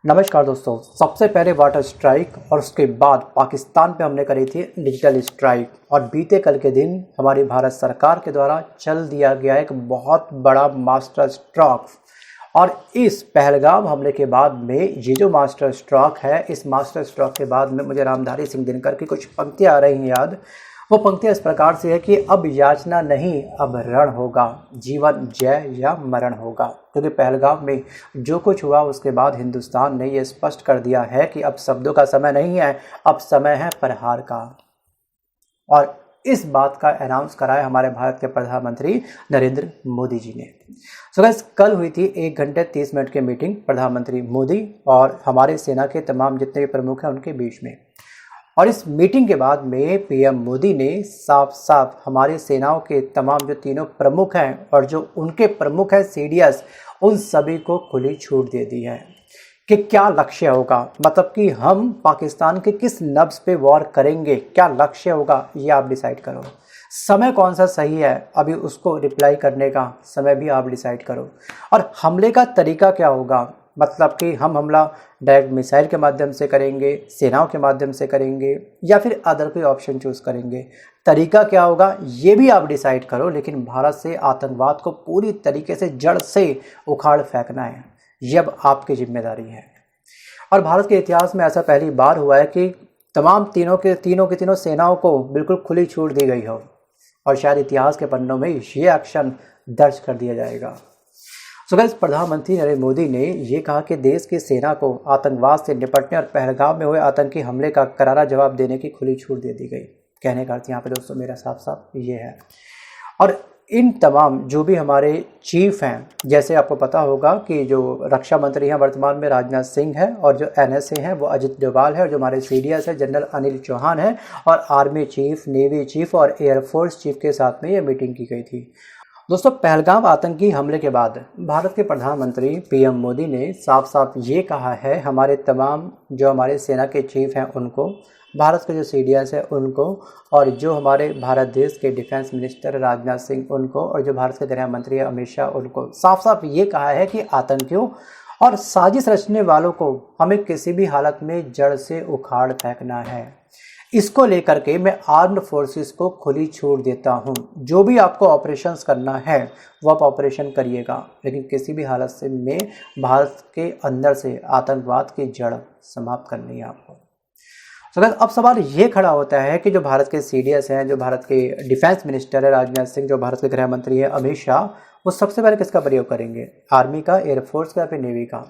नमस्कार दोस्तों। सबसे पहले वाटर स्ट्राइक और उसके बाद पाकिस्तान पे हमने करी थी डिजिटल स्ट्राइक और बीते कल के दिन हमारी भारत सरकार के द्वारा चल दिया गया एक बहुत बड़ा मास्टर स्ट्रोक। और इस पहलगाम हमले के बाद में ये जो मास्टर स्ट्रोक है, इस मास्टर स्ट्रोक के बाद में मुझे रामधारी सिंह दिनकर की कुछ पंक्तियाँ आ रही हैं याद। वो पंक्तियाँ इस प्रकार से है कि अब याचना नहीं, अब रण होगा, जीवन जय या मरण होगा। क्योंकि पहलगाम में जो कुछ हुआ उसके बाद हिंदुस्तान ने ये स्पष्ट कर दिया है कि अब शब्दों का समय नहीं है, अब समय है प्रहार का। और इस बात का अनाउंस कराया हमारे भारत के प्रधानमंत्री नरेंद्र मोदी जी ने। सो गाइस, कल हुई थी 1 घंटे 30 मिनट की मीटिंग प्रधानमंत्री मोदी और हमारे सेना के तमाम जितने भी प्रमुख हैं उनके बीच में। और इस मीटिंग के बाद में पीएम मोदी ने साफ साफ हमारी सेनाओं के तमाम जो तीनों प्रमुख हैं और जो उनके प्रमुख हैं सीडीएस, उन सभी को खुली छूट दे दी है कि क्या लक्ष्य होगा, मतलब कि हम पाकिस्तान के किस नब्ज पे वॉर करेंगे, क्या लक्ष्य होगा ये आप डिसाइड करो। समय कौन सा सही है अभी उसको रिप्लाई करने का समय भी आप डिसाइड करो। और हमले का तरीका क्या होगा, मतलब कि हम हमला डायरेक्ट मिसाइल के माध्यम से करेंगे, सेनाओं के माध्यम से करेंगे या फिर अदर कोई ऑप्शन चूज़ करेंगे। तरीका क्या होगा ये भी आप डिसाइड करो, लेकिन भारत से आतंकवाद को पूरी तरीके से जड़ से उखाड़ फेंकना है, ये अब आपकी जिम्मेदारी है। और भारत के इतिहास में ऐसा पहली बार हुआ है कि तमाम तीनों के तीनों सेनाओं को बिल्कुल खुली छूट दी गई हो और शायद इतिहास के पन्नों में ये एक्शन दर्ज कर दिया जाएगा। सो गाइस, प्रधानमंत्री नरेंद्र मोदी ने ये कहा कि देश की सेना को आतंकवाद से निपटने और पहलगाम में हुए आतंकी हमले का करारा जवाब देने की खुली छूट दे दी गई। कहने का अर्थ यहाँ पे दोस्तों मेरा साफ साफ ये है। और इन तमाम जो भी हमारे चीफ हैं, जैसे आपको पता होगा कि जो रक्षा मंत्री हैं वर्तमान में राजनाथ सिंह है और जो एनएसए हैं वो अजित डोभाल है और जो हमारे सीडीएस है जनरल अनिल चौहान है और आर्मी चीफ, नेवी चीफ और एयरफोर्स चीफ के साथ में ये मीटिंग की गई थी। दोस्तों, पहलगाम आतंकी हमले के बाद भारत के प्रधानमंत्री पीएम मोदी ने साफ साफ ये कहा है हमारे तमाम जो हमारे सेना के चीफ हैं उनको, भारत के जो सीडीएस है उनको और जो हमारे भारत देश के डिफेंस मिनिस्टर राजनाथ सिंह उनको और जो भारत के गृह मंत्री अमित शाह उनको साफ साफ ये कहा है कि आतंकियों और साजिश रचने वालों को हमें किसी भी हालत में जड़ से उखाड़ फेंकना है। इसको लेकर के मैं आर्म्ड फोर्सेस को खुली छूट देता हूं, जो भी आपको ऑपरेशंस करना है वो आप ऑपरेशन करिएगा, लेकिन किसी भी हालत से में भारत के अंदर से आतंकवाद की जड़ समाप्त करनी है आपको। तो अब सवाल ये खड़ा होता है कि जो भारत के सीडीएस हैं, जो भारत के डिफेंस मिनिस्टर है राजनाथ सिंह, जो भारत के गृह मंत्री है अमित शाह, वो सबसे पहले किसका प्रयोग करेंगे, आर्मी का, एयरफोर्स का या फिर नेवी का?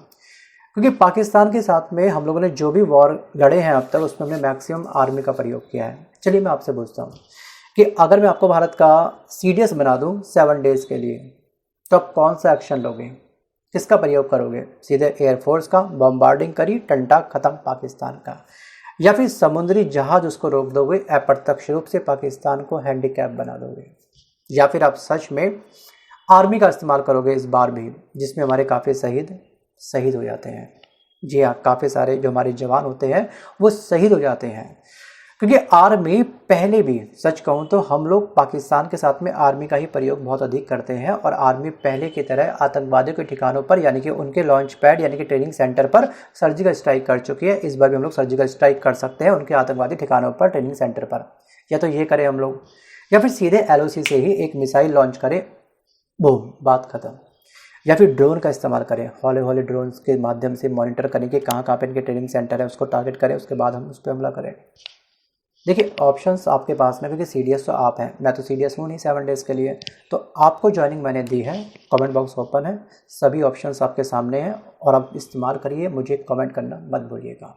क्योंकि पाकिस्तान के साथ में हम लोगों ने जो भी वॉर लड़े हैं अब तक उसमें हमने मैक्सिमम आर्मी का प्रयोग किया है। चलिए मैं आपसे पूछता हूँ कि अगर मैं आपको भारत का सीडीएस बना दूँ 7 डेज के लिए, तो आप कौन सा एक्शन लोगे, किसका प्रयोग करोगे? सीधे एयरफोर्स का, बम्बार्डिंग करी, टंटा खत्म पाकिस्तान का, या फिर समुद्री जहाज उसको रोक दोगे, अप्रत्यक्ष रूप से पाकिस्तान को हैंडीकैप बना दोगे, या फिर आप सच में आर्मी का इस्तेमाल करोगे इस बार भी, जिसमें हमारे काफ़ी शहीद हो जाते हैं। जी हाँ, काफ़ी सारे जो हमारे जवान होते हैं वो शहीद हो जाते हैं। क्योंकि आर्मी पहले भी, सच कहूँ तो हम लोग पाकिस्तान के साथ में आर्मी का ही प्रयोग बहुत अधिक करते हैं और आर्मी पहले की तरह आतंकवादियों के ठिकानों पर यानी कि उनके लॉन्च पैड यानी कि ट्रेनिंग सेंटर पर सर्जिकल स्ट्राइक कर चुकी है। इस बार भी हम लोग सर्जिकल स्ट्राइक कर सकते हैं उनके आतंकवादी ठिकानों पर, ट्रेनिंग सेंटर पर। या तो ये करें हम लोग, या फिर सीधे एलओसी से ही एक मिसाइल लॉन्च करें, बूम, बात खत्म। या फिर ड्रोन का इस्तेमाल करें, हौले ड्रोन के माध्यम से मॉनिटर करें कि कहाँ पे इनके ट्रेनिंग सेंटर है, उसको टारगेट करें, उसके बाद हम उस पर हमला करें। देखिए, ऑप्शंस आपके पास में, क्योंकि सीडीएस तो आप हैं, मैं तो सीडीएस हूँ नहीं 7 डेज़ के लिए, तो आपको ज्वाइनिंग मैंने दी है, कमेंट बॉक्स ओपन है, सभी ऑप्शंस आपके सामने हैं और आप इस्तेमाल करिए, मुझे कमेंट करना मत भूलिएगा।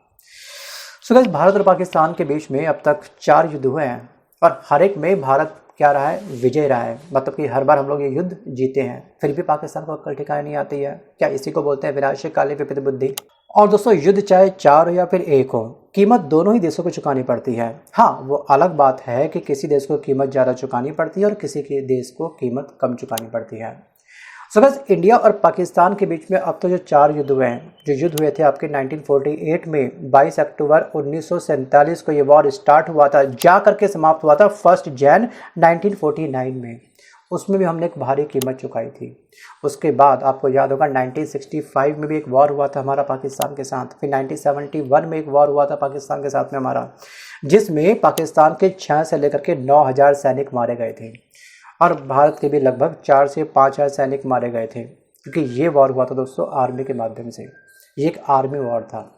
सो गाइस, भारत और पाकिस्तान के बीच में अब तक 4 युद्ध हुए हैं और हर एक में भारत क्या रहा है, विजय रहा है। मतलब कि हर बार हम लोग ये युद्ध जीते हैं, फिर भी पाकिस्तान को अक्ल ठिकाने नहीं आती है। क्या इसी को बोलते हैं विनाश काले विपरीत बुद्धि? और दोस्तों, युद्ध चाहे 4 हो या फिर 1 हो, कीमत दोनों ही देशों को चुकानी पड़ती है। हाँ, वो अलग बात है कि किसी देश को कीमत ज़्यादा चुकानी पड़ती है और किसी के देश को कीमत कम चुकानी पड़ती है। सो बस इंडिया और पाकिस्तान के बीच में अब तो जो 4 युद्ध हुए हैं, जो युद्ध हुए थे आपके 1948 में 22 अक्टूबर 1947 को ये वॉर स्टार्ट हुआ था, जा करके समाप्त हुआ था 1 जनवरी 1949 में। उसमें भी हमने एक भारी कीमत चुकाई थी। उसके बाद आपको याद होगा 1965 में भी एक वॉर हुआ था हमारा पाकिस्तान के साथ, फिर 1971 में एक वॉर हुआ था पाकिस्तान के साथ में हमारा, जिसमें पाकिस्तान के 6 से लेकर के 9,000 सैनिक मारे गए थे और भारत के भी लगभग 4 से 5,000 सैनिक मारे गए थे, क्योंकि ये वॉर हुआ था दोस्तों आर्मी के माध्यम से, ये एक आर्मी वॉर था।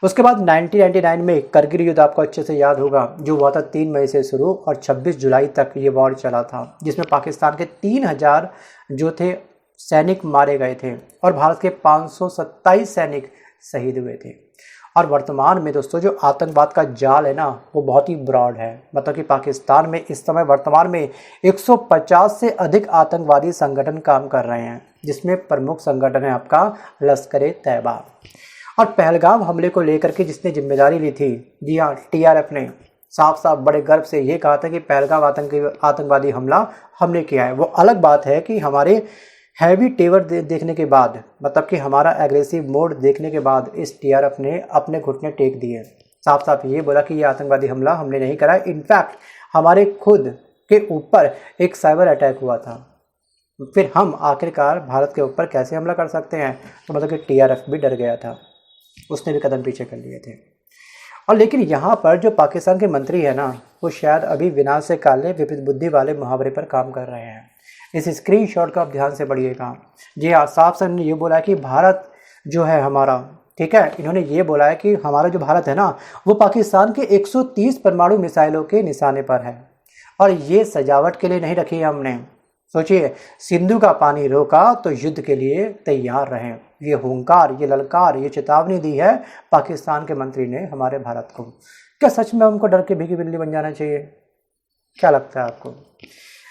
उसके बाद 1999 में करगिल युद्ध आपको अच्छे से याद होगा, जो हुआ था 3 मई से शुरू और 26 जुलाई तक ये वॉर चला था, जिसमें पाकिस्तान के 3,000 जो थे सैनिक मारे गए थे और भारत के 527 सैनिक शहीद हुए थे। और वर्तमान में दोस्तों जो आतंकवाद का जाल है ना, वो बहुत ही ब्रॉड है। मतलब कि पाकिस्तान में इस समय वर्तमान में 150 से अधिक आतंकवादी संगठन काम कर रहे हैं, जिसमें प्रमुख संगठन है आपका लश्कर-ए-तैयबा। और पहलगाम हमले को लेकर के जिसने जिम्मेदारी ली थी, जी हाँ, टीआरएफ ने साफ साफ बड़े गर्व से ये कहा था कि पहलगाम आतंकवादी हमला हमने किया है। वो अलग बात है कि हमारे हैवी तेवर देखने के बाद, मतलब कि हमारा एग्रेसिव मोड देखने के बाद इस टीआरएफ ने अपने घुटने टेक दिए, साफ साफ ये बोला कि ये आतंकवादी हमला हमने नहीं करा। इनफैक्ट हमारे खुद के ऊपर एक साइबर अटैक हुआ था, फिर हम आखिरकार भारत के ऊपर कैसे हमला कर सकते हैं? तो मतलब कि टीआरएफ भी डर गया था, उसने भी कदम पीछे कर लिए थे। और लेकिन यहाँ पर जो पाकिस्तान के मंत्री है ना, वो शायद अभी विनाश से काले विपरीत बुद्धि वाले मुहावरे पर काम कर रहे हैं। इस स्क्रीनशॉट का आप ध्यान से पढ़िएगा। जी हाँ, साफ साफ ने ये बोला कि भारत जो है हमारा, ठीक है, इन्होंने ये बोला है कि हमारा जो भारत है ना, वो पाकिस्तान के 130 परमाणु मिसाइलों के निशाने पर है। और ये सजावट के लिए नहीं रखी है हमने। सोचिए, सिंधु का पानी रोका तो युद्ध के लिए तैयार रहें, ये हुंकार, ये ललकार, ये चेतावनी दी है पाकिस्तान के मंत्री ने हमारे भारत को। क्या सच में हमको डर के भीगी बिल्ली बन जाना चाहिए? क्या लगता है आपको?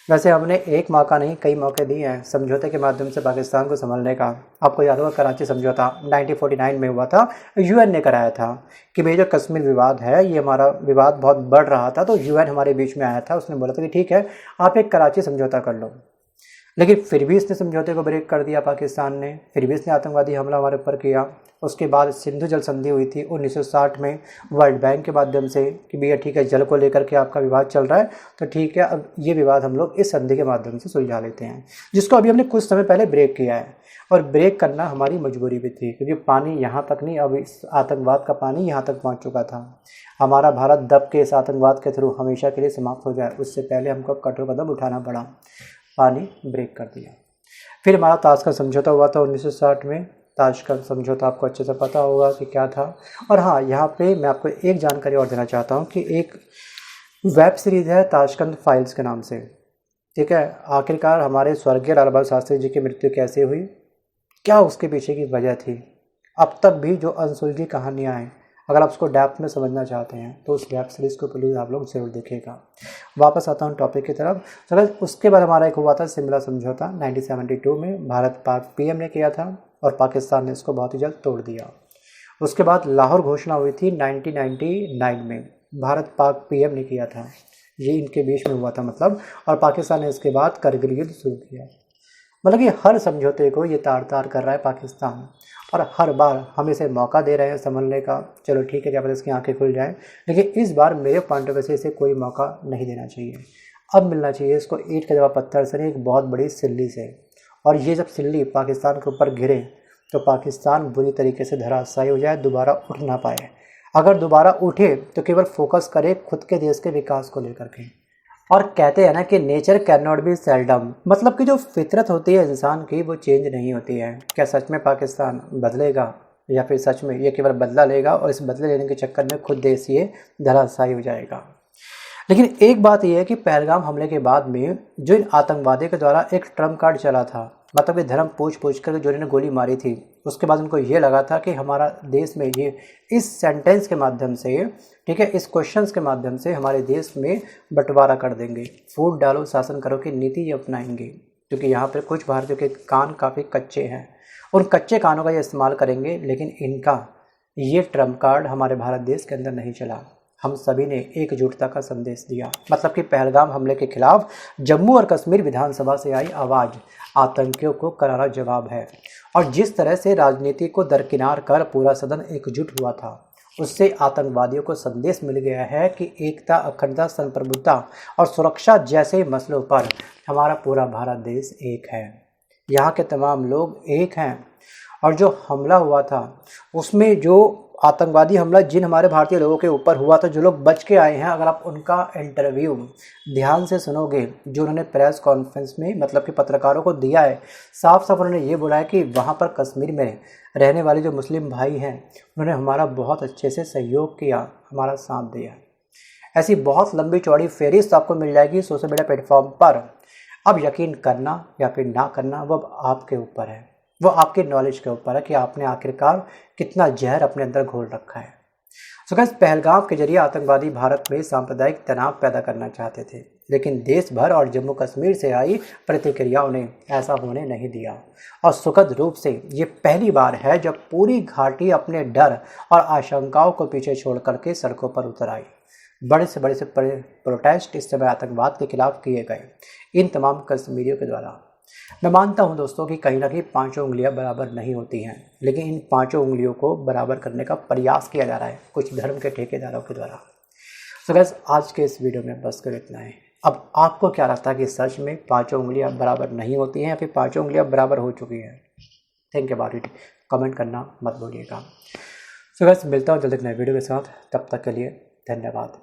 वैसे हमने एक मौका नहीं, कई मौके दिए हैं समझौते के माध्यम से पाकिस्तान को संभलने का। आपको याद होगा कराची समझौता 1949 में हुआ था, यूएन ने कराया था कि भाई जो कश्मीर विवाद है, ये हमारा विवाद बहुत बढ़ रहा था, तो यूएन हमारे बीच में आया था। उसने बोला था कि ठीक है, आप एक कराची समझौता कर लो। लेकिन फिर भी इसने समझौते को ब्रेक कर दिया पाकिस्तान ने, फिर भी इसने आतंकवादी हमला हमारे ऊपर किया। उसके बाद सिंधु जल संधि हुई थी 1960 में वर्ल्ड बैंक के माध्यम से कि भैया ठीक है, जल को लेकर के आपका विवाद चल रहा है, तो ठीक है, अब ये विवाद हम लोग इस संधि के माध्यम से सुलझा लेते हैं, जिसको अभी हमने कुछ समय पहले ब्रेक किया है। और ब्रेक करना हमारी मजबूरी भी थी, क्योंकि पानी यहाँ तक नहीं, अब इस आतंकवाद का पानी यहाँ तक पहुँच चुका था। हमारा भारत दब के इस आतंकवाद के थ्रू हमेशा के लिए समाप्त हो जाए, उससे पहले हमको कठोर कदम उठाना पड़ा, पानी ब्रेक कर दिया। फिर हमारा ताशकंद समझौता हुआ था 1960 में। ताशकंद समझौता आपको अच्छे से पता होगा कि क्या था। और हाँ, यहाँ पे मैं आपको एक जानकारी और देना चाहता हूँ कि एक वेब सीरीज़ है ताशकंद फाइल्स के नाम से, ठीक है। आखिरकार हमारे स्वर्गीय लाल बहादुर शास्त्री जी की मृत्यु कैसे हुई, क्या उसके पीछे की वजह थी, अब तक भी जो अनसुलझी कहानियाँ हैं, अगर आप उसको डेप्थ में समझना चाहते हैं तो उस वेब सीरीज़ को प्लीज़ आप लोग ज़रूर देखिएगा। वापस आता हूँ टॉपिक की तरफ। चलो, उसके बाद हमारा एक हुआ था शिमला समझौता 1972 में, भारत पाक पीएम ने किया था और पाकिस्तान ने इसको बहुत ही जल्द तोड़ दिया। उसके बाद लाहौर घोषणा हुई थी 1999 में, भारत पाक पीएम ने किया था, ये इनके बीच में हुआ था मतलब। और पाकिस्तान ने इसके बाद करगिल युद्ध शुरू किया। मतलब कि हर समझौते को ये तार तार कर रहा है पाकिस्तान, और हर बार हम इसे मौका दे रहे हैं संभलने का। चलो ठीक है, क्या पता इसकी आंखें खुल जाएं, लेकिन इस बार मेरे पॉइंट ऑफ व्यू से इसे कोई मौका नहीं देना चाहिए। अब मिलना चाहिए इसको ईंट के जवाब पत्थर से नहीं, एक बहुत बड़ी सिल्ली से। और ये जब सिल्ली पाकिस्तान के ऊपर गिरे तो पाकिस्तान बुरी तरीके से धराशायी हो जाए, दोबारा उठ ना पाए। अगर दोबारा उठे तो केवल फोकस करे खुद के देश के विकास को लेकर के। और कहते हैं ना कि nature can not be seldom, मतलब कि जो फितरत होती है इंसान की वो चेंज नहीं होती है। क्या सच में पाकिस्तान बदलेगा, या फिर सच में ये केवल बदला लेगा और इस बदले लेने के चक्कर में खुद देश ये धराशायी हो जाएगा? लेकिन एक बात यह है कि पहलगाम हमले के बाद में जो इन आतंकवादियों के द्वारा एक ट्रम्प कार्ड चला था, मतलब कि धर्म पूछ कर जो इन्होंने गोली मारी थी, उसके बाद उनको ये लगा था कि हमारा देश में ये इस सेंटेंस के माध्यम से, ठीक है, इस क्वेश्चंस के माध्यम से हमारे देश में बंटवारा कर देंगे, फूट डालो शासन करो की नीति ये अपनाएंगे। क्योंकि यहाँ पर कुछ भारतीयों के कान काफ़ी कच्चे हैं, उन कच्चे कानों का ये इस्तेमाल करेंगे। लेकिन इनका ये ट्रम्प कार्ड हमारे भारत देश के अंदर नहीं चला। हम सभी ने एकजुटता का संदेश दिया, मतलब कि पहलगाम हमले के खिलाफ जम्मू और कश्मीर विधानसभा से आई आवाज़ आतंकियों को करारा जवाब है। और जिस तरह से राजनीति को दरकिनार कर पूरा सदन एकजुट हुआ था उससे आतंकवादियों को संदेश मिल गया है कि एकता, अखंडता, संप्रभुता और सुरक्षा जैसे मसलों पर हमारा पूरा भारत देश एक है। यहाँ के तमाम लोग एक हैं। और जो हमला हुआ था उसमें जो आतंकवादी हमला जिन हमारे भारतीय लोगों के ऊपर हुआ था, जो लोग बच के आए हैं, अगर आप उनका इंटरव्यू ध्यान से सुनोगे जो उन्होंने प्रेस कॉन्फ्रेंस में मतलब कि पत्रकारों को दिया है, साफ साफ उन्होंने ये बोला है कि वहाँ पर कश्मीर में रहने वाले जो मुस्लिम भाई हैं उन्होंने हमारा बहुत अच्छे से सहयोग किया, हमारा साथ दिया। ऐसी बहुत लंबी चौड़ी फेहरिस्त आपको मिल जाएगी सोशल मीडिया प्लेटफॉर्म पर। अब यकीन करना या फिर ना करना वो अब आपके ऊपर है, वो आपके नॉलेज के ऊपर है कि आपने आखिरकार कितना जहर अपने अंदर घोल रखा है। सो गाइस, पहलगाम के जरिए आतंकवादी भारत में सांप्रदायिक तनाव पैदा करना चाहते थे, लेकिन देश भर और जम्मू कश्मीर से आई प्रतिक्रियाओं ने ऐसा होने नहीं दिया। और सुखद रूप से ये पहली बार है जब पूरी घाटी अपने डर और आशंकाओं को पीछे छोड़ करके सड़कों पर उतर आई। बड़े से प्रोटेस्ट इस समय आतंकवाद के खिलाफ किए गए इन तमाम कश्मीरियों के द्वारा। मैं मानता हूं दोस्तों कि कहीं ना कहीं पांचों उंगलियां बराबर नहीं होती हैं, लेकिन इन पांचों उंगलियों को बराबर करने का प्रयास किया जा रहा है कुछ धर्म के ठेकेदारों के द्वारा। तो गाइस, आज के इस वीडियो में बस कर इतना है। अब आपको क्या लगता है कि सच में पांचों उंगलियां बराबर नहीं होती हैं या फिर पांचों उंगलियां बराबर हो चुकी हैं? थिंक अबाउट इट, कमेंट करना मत भूलिएगा। सो गाइस, मिलता हूँ जल्द एक नए वीडियो के साथ, तब तक के लिए धन्यवाद।